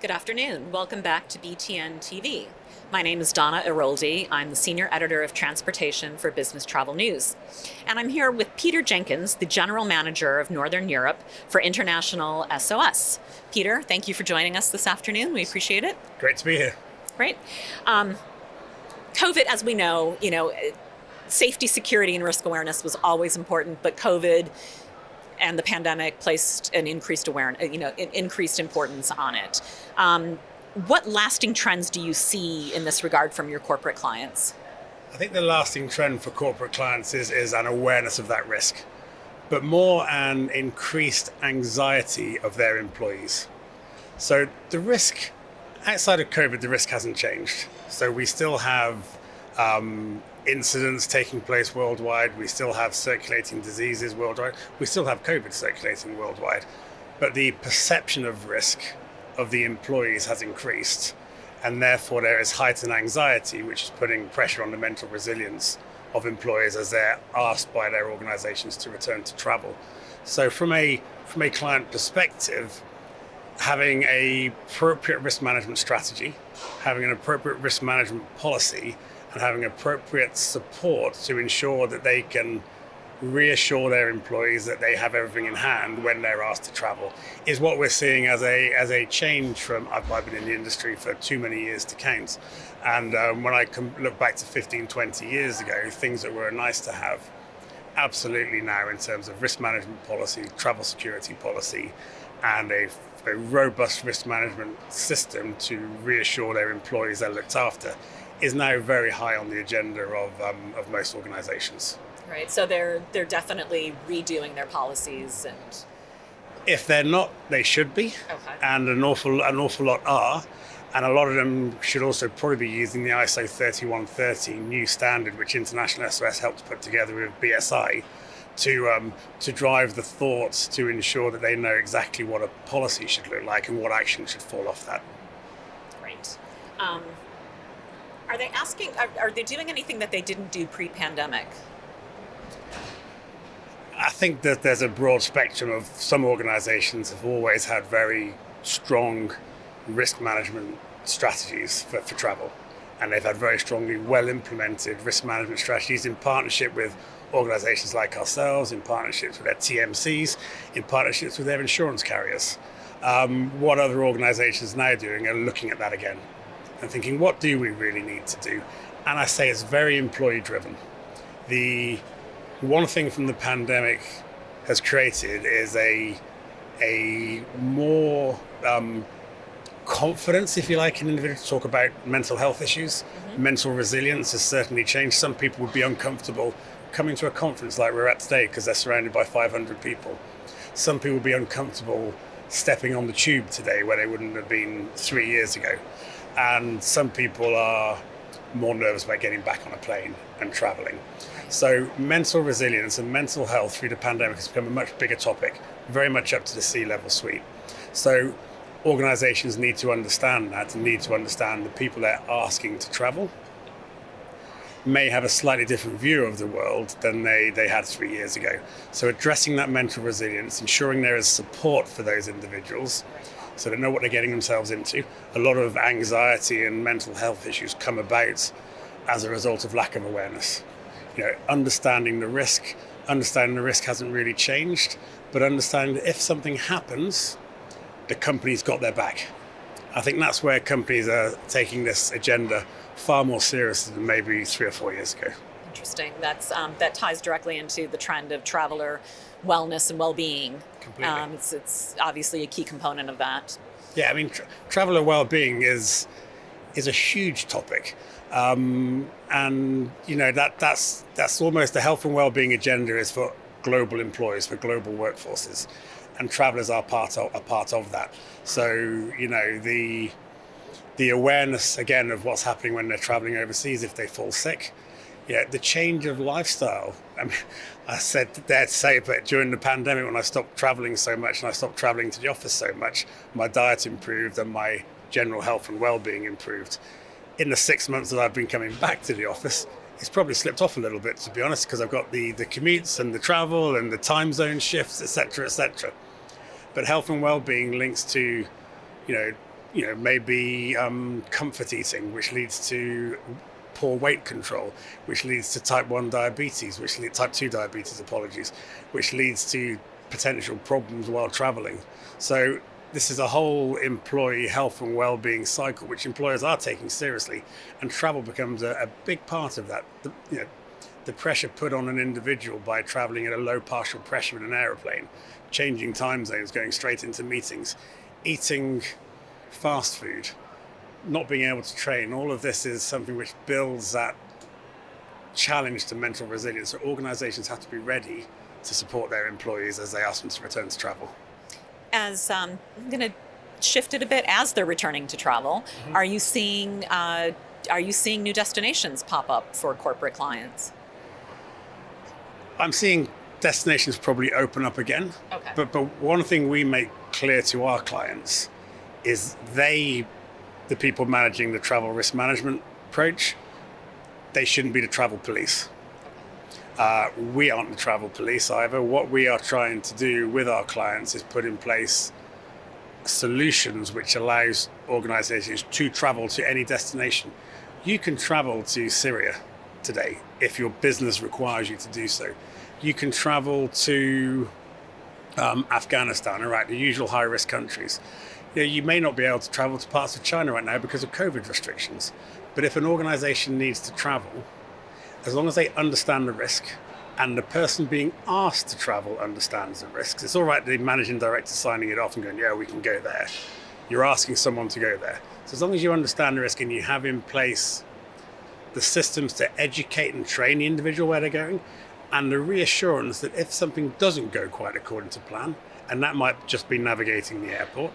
Good afternoon. Welcome back to BTN TV. My name is Donna Iroldi. I'm the Senior Editor of Transportation for Business Travel News. And I'm here with Peter Jenkins, the General Manager of Northern Europe for International SOS. Peter, thank you for joining us this afternoon. We appreciate it. Great to be here. Great. COVID, as we know, safety, security, and risk awareness was always important, but COVID and the pandemic placed an increased increased importance on it. What lasting trends do you see in this regard from your corporate clients? I think the lasting trend for corporate clients is an awareness of that risk, but more an increased anxiety of their employees. So the risk, outside of COVID, the risk hasn't changed. So we still have incidents taking place worldwide. We still have circulating diseases worldwide. We still have COVID circulating worldwide. But the perception of risk of the employees has increased. And therefore there is heightened anxiety, which is putting pressure on the mental resilience of employees as they're asked by their organizations to return to travel. So from a client perspective, having an appropriate risk management strategy, having an appropriate risk management policy, and having appropriate support to ensure that they can reassure their employees that they have everything in hand when they're asked to travel is what we're seeing as a change from, I've been in the industry for too many years to count. And when I look back to 15, 20 years ago, things that were nice to have, absolutely now in terms of risk management policy, travel security policy, and a robust risk management system to reassure their employees they're looked after, is now very high on the agenda of most organizations. Right, so they're definitely redoing their policies, and if they're not, they should be. Okay. And an awful lot are, and a lot of them should also probably be using the ISO 3130 new standard, which International SOS helped put together with BSI, to drive the thoughts to ensure that they know exactly what a policy should look like and what action should fall off that. Great. Are they doing anything that they didn't do pre-pandemic? I think that there's a broad spectrum of some organizations have always had very strong risk management strategies for travel. And they've had very strongly well implemented risk management strategies in partnership with organizations like ourselves, in partnerships with their TMCs, in partnerships with their insurance carriers. What other organizations now doing are looking at that again and thinking, what do we really need to do? And I say it's very employee driven. The one thing from the pandemic has created is a more confidence, if you like, in individuals to talk about mental health issues. Mm-hmm. Mental resilience has certainly changed. Some people would be uncomfortable coming to a conference like we're at today because they're surrounded by 500 people. Some people would be uncomfortable stepping on the tube today where they wouldn't have been 3 years ago. And some people are more nervous about getting back on a plane and traveling. So mental resilience and mental health through the pandemic has become a much bigger topic, very much up to the C-level suite. So organizations need to understand that and need to understand the people they're asking to travel may have a slightly different view of the world than they had 3 years ago. So addressing that mental resilience, ensuring there is support for those individuals so they know what they're getting themselves into. A lot of anxiety and mental health issues come about as a result of lack of awareness. Understanding the risk hasn't really changed, but understanding that if something happens, the company's got their back. I think that's where companies are taking this agenda far more seriously than maybe 3 or 4 years ago. Interesting. That ties directly into the trend of traveler wellness and well-being. Completely. It's obviously a key component of that. Yeah, I mean, traveler well-being is a huge topic. And that's almost the health and well-being agenda is for global employees, for global workforces, and travelers are part of that. So the awareness again of what's happening when they're traveling overseas if they fall sick. The change of lifestyle. I mean, I dare to say, but during the pandemic when I stopped traveling so much and I stopped traveling to the office so much, my diet improved and my general health and well-being improved. In the 6 months that I've been coming back to the office, it's probably slipped off a little bit, to be honest, because I've got the commutes and the travel and the time zone shifts, etc., etc. But health and well-being links to, maybe comfort eating, which leads to poor weight control, which leads to type 1 diabetes, type 2 diabetes, apologies, which leads to potential problems while traveling. So this is a whole employee health and well-being cycle, which employers are taking seriously, and travel becomes a big part of that. The pressure put on an individual by traveling at a low partial pressure in an aeroplane, changing time zones, going straight into meetings, eating fast food, not being able to train, all of this is something which builds that challenge to mental resilience. So organizations have to be ready to support their employees as they ask them to return to travel. As I'm going to shift it a bit, as they're returning to travel, are you seeing new destinations pop up for corporate clients? I'm seeing destinations probably open up again. Okay. But one thing we make clear to our clients is the people managing the travel risk management approach, they shouldn't be the travel police. We aren't the travel police either. What we are trying to do with our clients is put in place solutions which allows organizations to travel to any destination. You can travel to Syria today if your business requires you to do so. You can travel to Afghanistan, Iraq, the usual high-risk countries. You may not be able to travel to parts of China right now because of COVID restrictions. But if an organization needs to travel, as long as they understand the risk and the person being asked to travel understands the risks, it's all right the managing director signing it off and going, yeah, we can go there. You're asking someone to go there. So as long as you understand the risk and you have in place the systems to educate and train the individual where they're going, and the reassurance that if something doesn't go quite according to plan, and that might just be navigating the airport,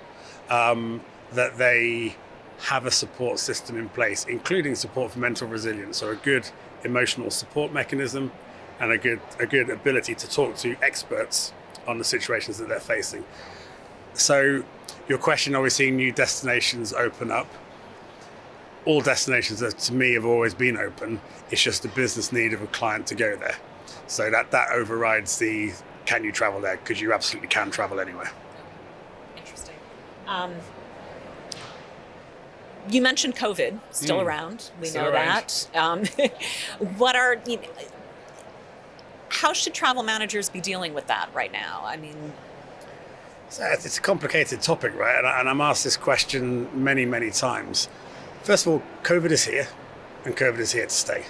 that they have a support system in place, including support for mental resilience, so a good emotional support mechanism and a good ability to talk to experts on the situations that they're facing. So your question, are we seeing new destinations open up? All destinations that to me have always been open. It's just the business need of a client to go there. So that overrides the can you travel there, because you absolutely can travel anywhere. Interesting. You mentioned COVID, still around. We Still know around. that. How should travel managers be dealing with that right now? I mean, So it's a complicated topic, right? And I'm asked this question many, many times. First of all, COVID is here, and COVID is here to stay.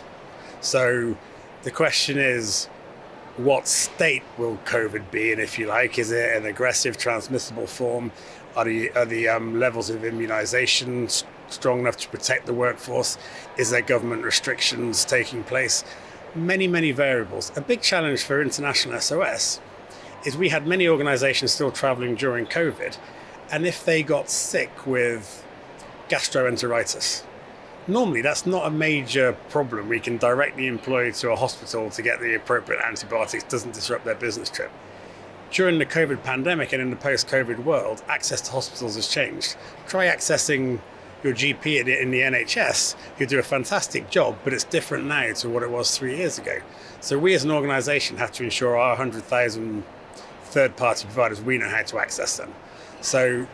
So the question is, what state will COVID be in, if you like? Is it an aggressive, transmissible form? Are the levels of immunization strong enough to protect the workforce? Is there government restrictions taking place? Many, many variables. A big challenge for international SOS is we had many organizations still traveling during COVID, and if they got sick with gastroenteritis, normally that's not a major problem. We can directly employ to a hospital to get the appropriate antibiotics, doesn't disrupt their business trip. During the COVID pandemic and in the post-COVID world, access to hospitals has changed. Try accessing your GP in the NHS, who do a fantastic job, but it's different now to what it was 3 years ago. So we as an organization have to ensure our 100,000 third-party providers, we know how to access them. So,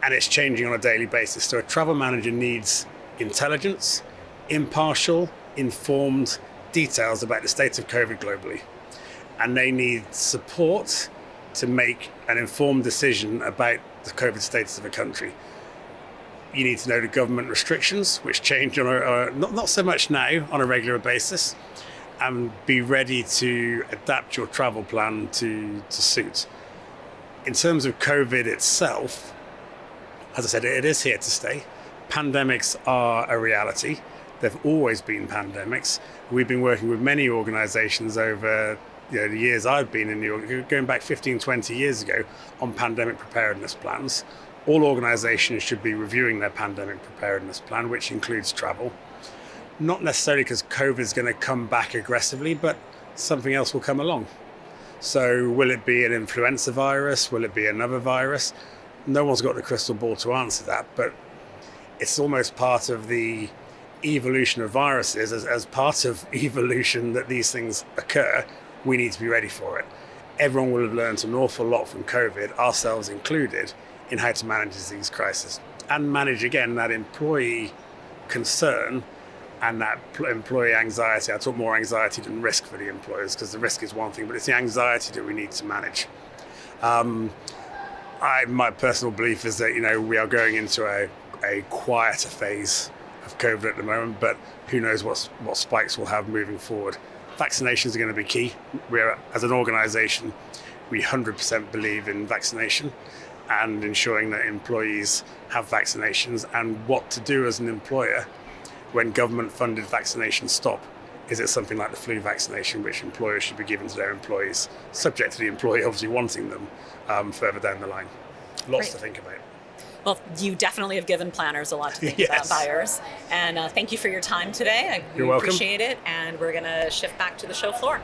and it's changing on a daily basis. So a travel manager needs intelligence, impartial, informed details about the state of COVID globally. And they need support to make an informed decision about the COVID status of a country. You need to know the government restrictions, which change on not so much now, on a regular basis, and be ready to adapt your travel plan to suit. In terms of COVID itself, as I said, it is here to stay. Pandemics are a reality. There've always been pandemics. We've been working with many organizations over the years I've been in going back 15, 20 years ago, on pandemic preparedness plans. All organizations should be reviewing their pandemic preparedness plan, which includes travel. Not necessarily because COVID is going to come back aggressively, but something else will come along. So will it be an influenza virus? Will it be another virus? No one's got the crystal ball to answer that, but it's almost part of the evolution of viruses. As part of evolution that these things occur, we need to be ready for it. Everyone will have learned an awful lot from COVID, ourselves included, in how to manage these crises. and manage again that employee concern and that employee anxiety. I talk more anxiety than risk for the employers, because the risk is one thing, but it's the anxiety that we need to manage. My personal belief is that we are going into a quieter phase of COVID at the moment, but who knows what spikes we'll have moving forward. Vaccinations are going to be key. As an organisation, we 100% believe in vaccination and ensuring that employees have vaccinations, and what to do as an employer when government-funded vaccinations stop. Is it something like the flu vaccination, which employers should be giving to their employees, subject to the employee obviously wanting them further down the line? Lots to think about. Well, you definitely have given planners a lot to think about, buyers. And thank you for your time today. You're welcome. Appreciate it. And we're going to shift back to the show floor.